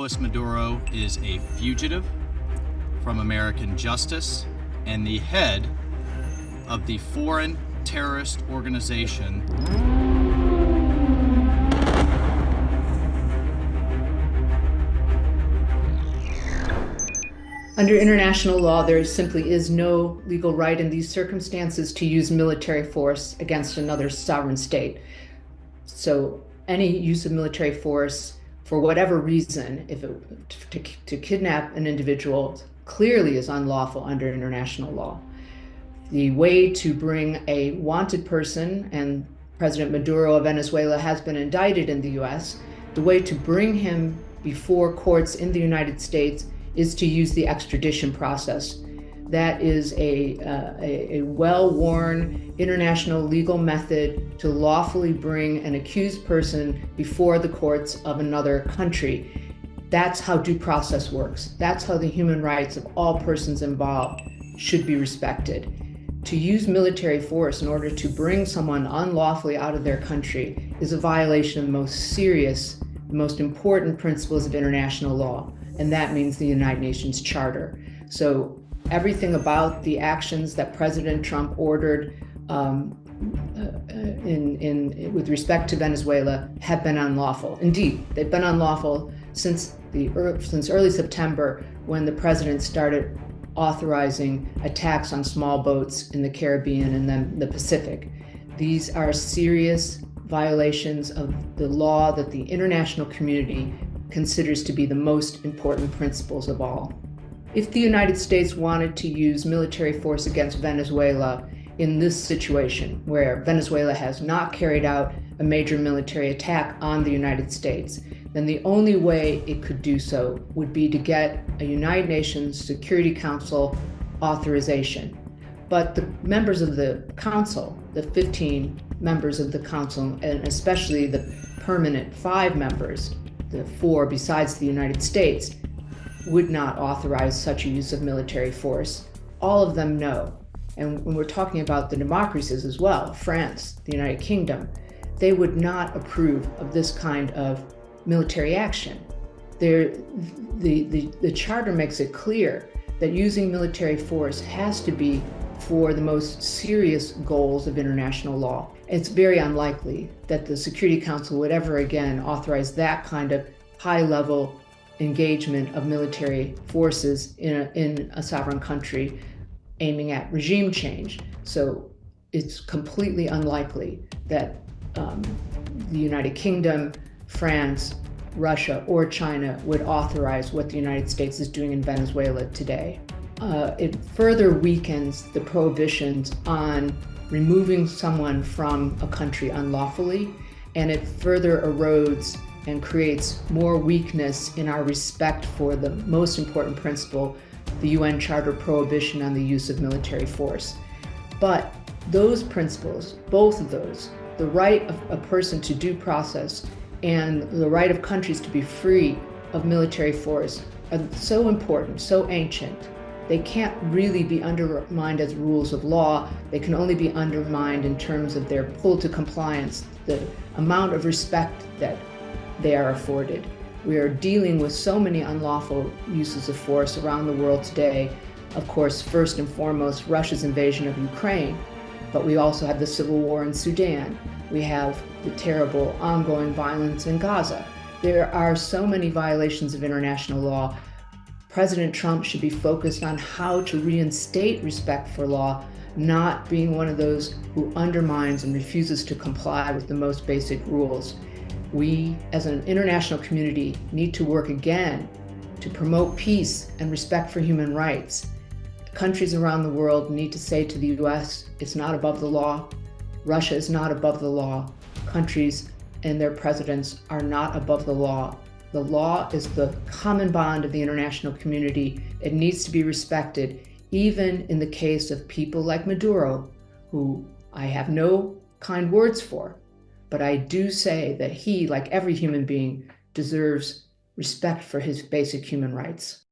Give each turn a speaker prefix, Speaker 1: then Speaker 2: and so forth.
Speaker 1: Nicolas Maduro is a fugitive from American justice and the head of the foreign terrorist organization.
Speaker 2: Under international law, there simply is no legal right in these circumstances to use military force against another sovereign state. So any use of military force for whatever reason, if to kidnap an individual, clearly is unlawful under international law. The way to bring a wanted person, and President Maduro of Venezuela has been indicted in the US, the way to bring him before courts in the United States is to use the extradition process. That is a well-worn international legal method to lawfully bring an accused person before the courts of another country. That's how due process works. That's how the human rights of all persons involved should be respected. To use military force in order to bring someone unlawfully out of their country is a violation of the most serious, most important principles of international law, and that means the United Nations Charter. So everything about the actions that President Trump ordered with respect to Venezuela have been unlawful. Indeed, they've been unlawful since early September, when the president started authorizing attacks on small boats in the Caribbean and then the Pacific. These are serious violations of the law that the international community considers to be the most important principles of all. If the United States wanted to use military force against Venezuela in this situation, where Venezuela has not carried out a major military attack on the United States, then the only way it could do so would be to get a United Nations Security Council authorization. But the members of the Council, the 15 members of the Council, and especially the permanent 5 members, the 4 besides the United States, would not authorize such a use of military force. All of them know. And when we're talking about the democracies as well, France, the United Kingdom, they would not approve of this kind of military action. The Charter makes it clear that using military force has to be for the most serious goals of international law. It's very unlikely that the Security Council would ever again authorize that kind of high-level engagement of military forces in a sovereign country aiming at regime change. So it's completely unlikely that the United Kingdom, France, Russia, or China would authorize what the United States is doing in Venezuela today. It further weakens the prohibitions on removing someone from a country unlawfully, and it further erodes and creates more weakness in our respect for the most important principle, the UN Charter prohibition on the use of military force. But those principles, both of those, the right of a person to due process and the right of countries to be free of military force, are so important, so ancient. They can't really be undermined as rules of law. They can only be undermined in terms of their pull to compliance, the amount of respect that they are afforded. We are dealing with so many unlawful uses of force around the world today. Of course, first and foremost, Russia's invasion of Ukraine, but we also have the civil war in Sudan. We have the terrible ongoing violence in Gaza. There are so many violations of international law. President Trump should be focused on how to reinstate respect for law, not being one of those who undermines and refuses to comply with the most basic rules. We, as an international community, need to work again to promote peace and respect for human rights. Countries around the world need to say to the US, it's not above the law. Russia is not above the law. Countries and their presidents are not above the law. The law is the common bond of the international community. It needs to be respected, even in the case of people like Maduro, who I have no kind words for. But I do say that he, like every human being, deserves respect for his basic human rights.